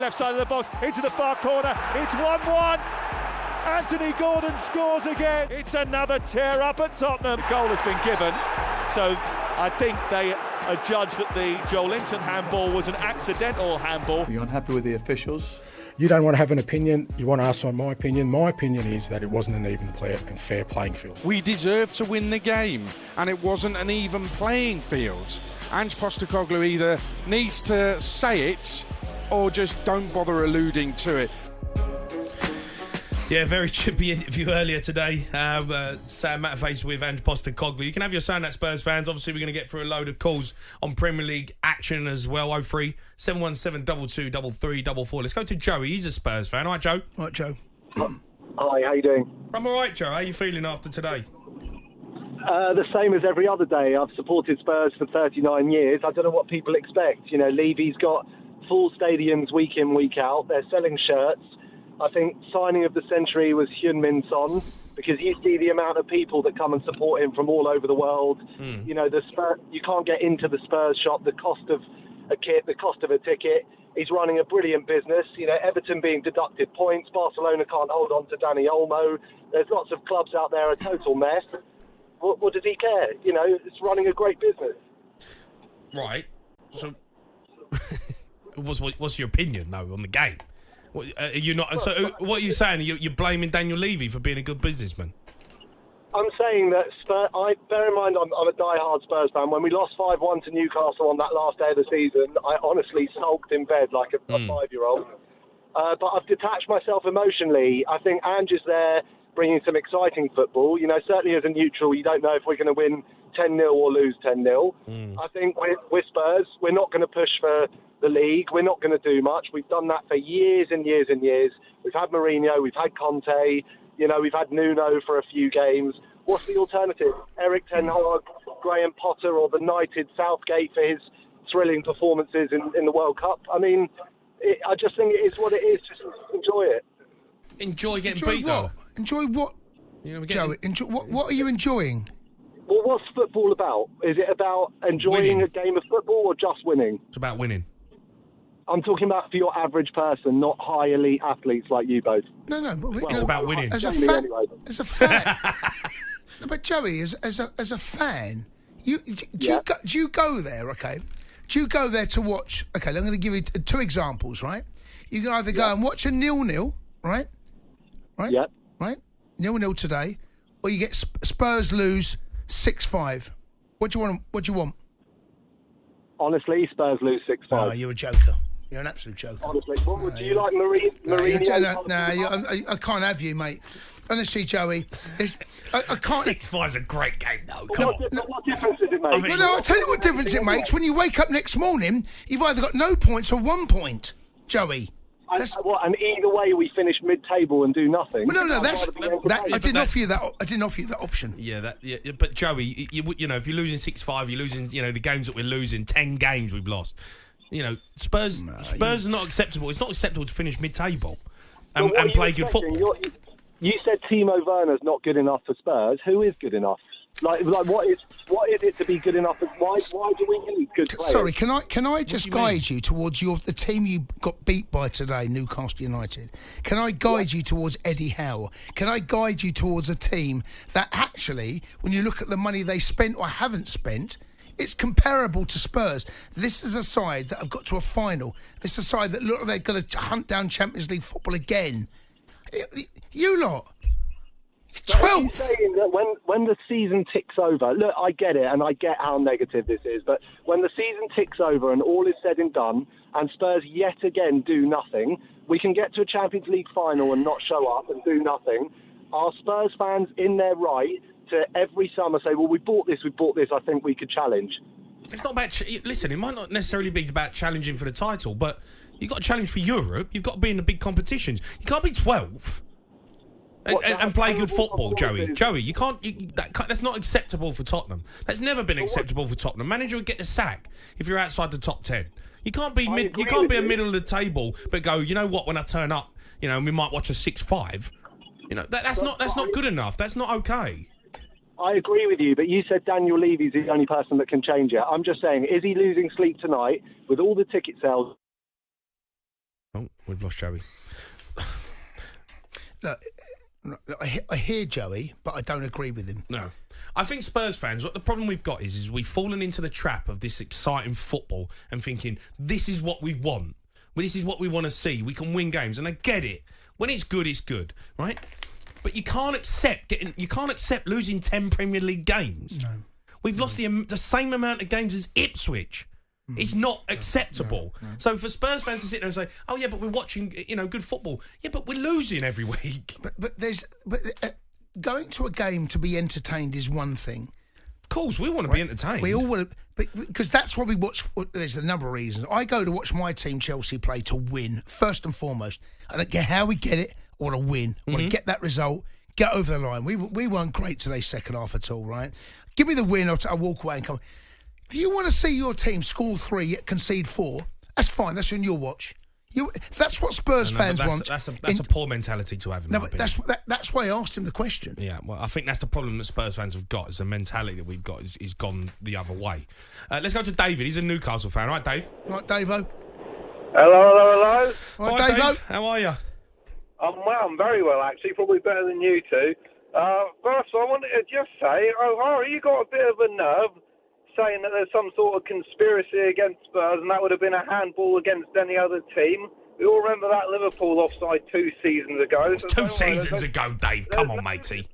Left side of the box, into the far corner, it's 1-1. Anthony Gordon scores again. It's another tear up at Tottenham. The goal has been given, so I think they adjudged that the Joelinton handball was an accidental handball. Are you unhappy with the officials? You don't want to have an opinion, you want to ask for my opinion. My opinion is that it wasn't an even play and fair playing field. We deserved to win the game, and it wasn't an even playing field. Ange Postecoglou either needs to say it or just don't bother alluding to it. Yeah, very chippy interview earlier today. Sam Matterface with Ange Postecoglou. You can have your say on that, Spurs fans. Obviously, we're going to get through a load of calls on Premier League action as well. 03 717 22 33 Let's go to Joey. He's a Spurs fan. All right, Joe? All right, Joe. Hi, how you doing? I'm all right, Joe. How are you feeling after today? The same as every other day. I've supported Spurs for 39 years. I don't know what people expect. You know, Levy's got full stadiums week in, week out. They're selling shirts. I think signing of the century was Heung-min Son, because you see the amount of people that come and support him from all over the world. You know, you can't get into the Spurs shop. The cost of a kit, the cost of a ticket. He's running a brilliant business. You know, Everton being deducted points. Barcelona can't hold on to Dani Olmo. There's lots of clubs out there, a total mess. What does he care? You know, it's running a great business. Right. So, what's your opinion, though, on the game? What, are you not? So, what are you saying? You're blaming Daniel Levy for being a good businessman? I'm saying that bear in mind, I'm a die-hard Spurs fan. When we lost 5-1 to Newcastle on that last day of the season, I honestly sulked in bed like a 5-year-old. But I've detached myself emotionally. I think Ange is there bringing some exciting football. You know, certainly as a neutral, you don't know if we're going to win 10-0 or lose 10-0. I think we're Spurs. We're not going to push for the league. We're not going to do much. We've done that for years and years and years. We've had Mourinho, we've had Conte, you know, we've had Nuno for a few games. What's the alternative? Eric Ten Hag, Graham Potter, or the knighted Southgate for his thrilling performances in the World Cup? I mean, I just think it is what it is. Just enjoy it. Enjoy getting beat, what? though. Enjoy what? You know, Joe, what are you enjoying? Well, what's football about? Is it about enjoying a game of football or just winning? It's about winning. I'm talking about for your average person, not high elite athletes like you both. No. It's about winning. As a fan, No, but Joey, as a fan, do you go there? Okay, do you go there to watch? Okay, I'm going to give you two examples. Right, you can either go and watch a 0-0, right? Yeah. Right, 0-0 today, or you get Spurs lose 6-5. What do you want? Honestly, Spurs lose 6-5. Oh, you're a joker. You're an absolute joker. Honestly, do you like Mourinho? I can't have you, mate. Honestly, Joey, I can't. 6-5's a great game, though. Come on. What difference does it make? I'll tell you what difference it makes. When you wake up next morning, you've either got no points or 1 point, Joey. And either way, we finish mid-table and do nothing. Well, no, I didn't offer you that. I didn't offer you that option. Yeah, but Joey, you know, if you're losing 6-5, you're losing. You know, the games that we're losing, 10 games we've lost. You know, Spurs are not acceptable. It's not acceptable to finish mid-table and play good football. You said Timo Werner's not good enough for Spurs. Who is good enough? Like what is it to be good enough? Why do we need good players? Sorry, can I just guide you towards the team you got beat by today, Newcastle United? Can I guide you towards Eddie Howe? Can I guide you towards a team that actually, when you look at the money they spent or haven't spent, it's comparable to Spurs. This is a side that have got to a final. This is a side that look like they're going to hunt down Champions League football again. You lot. 12th. Saying that when the season ticks over, look, I get it, and I get how negative this is, but when the season ticks over and all is said and done, and Spurs yet again do nothing, we can get to a Champions League final and not show up and do nothing. Are Spurs fans in their right to every summer say, well, we bought this, I think we could challenge? It's not about... Listen, it might not necessarily be about challenging for the title, but you've got to challenge for Europe. You've got to be in the big competitions. You can't be 12th. And play good football, Joey. Joey, you can't. That's not acceptable for Tottenham. That's never been acceptable for Tottenham. Manager would get the sack if you're outside the top 10. You can't be You can't be a middle of the table, but go. You know what? When I turn up, you know, we might watch a 6-5. You know, that's not good enough. That's not okay. I agree with you, but you said Daniel Levy's the only person that can change it. I'm just saying, is he losing sleep tonight with all the ticket sales? Oh, we've lost Joey. Look, I hear Joey, but I don't agree with him. No. I think Spurs fans, what the problem we've got is we've fallen into the trap of this exciting football and thinking, this is what we want. Well, this is what we want to see. We can win games. And I get it. When it's good, right? But you can't accept losing 10 Premier League games. No. We've lost the same amount of games as Ipswich. It's not acceptable. No. So for Spurs fans to sit there and say, "Oh yeah, but we're watching, good football." Yeah, but we're losing every week. But going to a game to be entertained is one thing. Of course, we want to be entertained. We all want to, because that's why we watch. There's a number of reasons. I go to watch my team, Chelsea, play to win first and foremost. I don't care how we get it. I want to win. I want to get that result. Get over the line. We weren't great today, second half at all. Right? Give me the win. I'll walk away and come. If you want to see your team score 3 yet concede 4, that's fine. That's on your watch. If that's what Spurs fans want. That's a poor mentality to have. But that's why I asked him the question. Yeah, well, I think that's the problem that Spurs fans have got. Is the mentality that we've got is gone the other way. Let's go to David. He's a Newcastle fan, right, Dave? Right, Davo. Hello. Right, Davo. How are you? I'm very well, actually. Probably better than you two. First, I wanted to just say, O'Hara, you got a bit of a nerve saying that there's some sort of conspiracy against Spurs and that would have been a handball against any other team. We all remember that Liverpool offside 2 seasons ago. So 2 seasons ago, Dave. Come on, matey.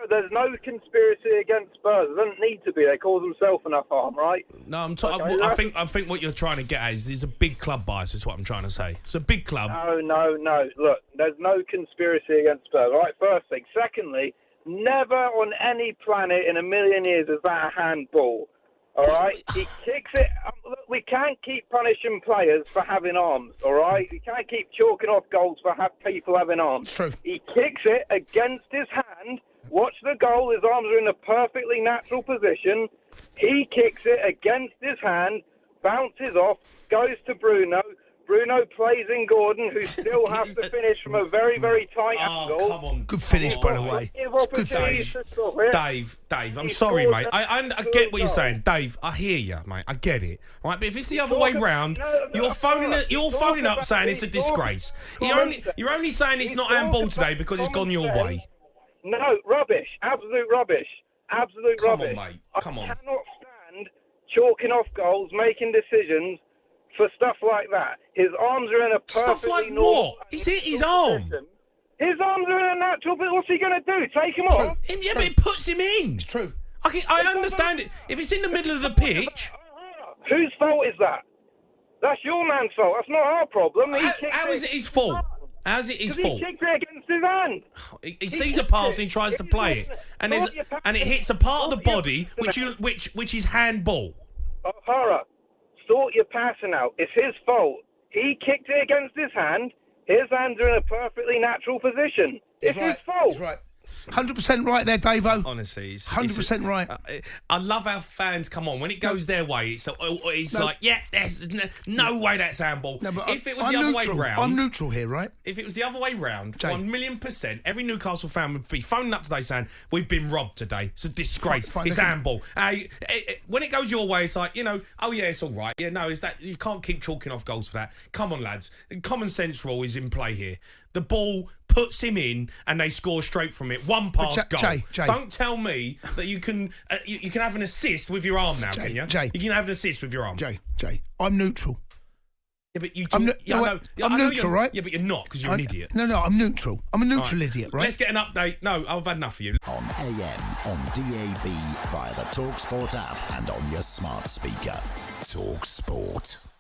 There's no conspiracy against Spurs. There doesn't need to be. They cause themselves enough harm, right? No, I think what you're trying to get at is there's a big club bias, is what I'm trying to say. It's a big club. No. Look, there's no conspiracy against Spurs, right? First thing. Secondly, never on any planet in a million years is that a handball. All right? He kicks it. Look, we can't keep punishing players for having arms, all right? We can't keep chalking off goals for people having arms. True. He kicks it against his hand. Watch the goal. His arms are in a perfectly natural position. He kicks it against his hand, bounces off, goes to Bruno. Bruno plays in Gordon, who still has to finish from a very, very tight angle. Come on. Good finish, by the way. Good finish. Dave, I'm sorry, mate. I get what you're saying. Dave, I hear you, mate. I get it. Right, but if it's the other way round, you're phoning up saying it's a disgrace. You're only saying it's not handball today because it's gone your way. No, rubbish. Absolute rubbish. Come on, mate. Come on. I cannot stand chalking off goals, making decisions for stuff like that. His arms are in a perfectly stuff like normal... what? He's hit his arm. His arms are in a natural... But what's he going to do? Take him off? Yeah, but it puts him in. It's true. I understand it. If it's in the middle of the pitch... Whose fault is that? That's your man's fault. That's not our problem. How is it his fault? How's it his fault? He kicked it against his hand. He sees a pass and he tries to play it. And it hits a part of the body which is handball. O'Hara, sort your passing out. It's his fault. He kicked it against his hand. His hands are in a perfectly natural position. It's his fault. He's right. 100% right there, Davo. Honestly, 100% right. I love how fans come on when it goes their way. It's like, yeah, there's no way that's handball. No, but if it was the other way round, I'm neutral here, right? If it was the other way round, Jay. 1,000,000%, every Newcastle fan would be phoning up today saying, "We've been robbed today. It's a disgrace. Fine, it's handball." When it goes your way, it's like, oh yeah, it's all right. Yeah, no, it's that you can't keep chalking off goals for that. Come on, lads. Common sense rule is in play here. The ball puts him in, and they score straight from it. One pass goal. Jay. Don't tell me that you can you can have an assist with your arm now, can you? Jay. You can have an assist with your arm. Jay, I'm neutral. Yeah, but you. I'm neutral, right? Yeah, but you're not because you're an idiot. No, I'm neutral. I'm a neutral idiot, right? Let's get an update. No, I've had enough of you. On AM, on DAB, via the talkSPORT app, and on your smart speaker. talkSPORT.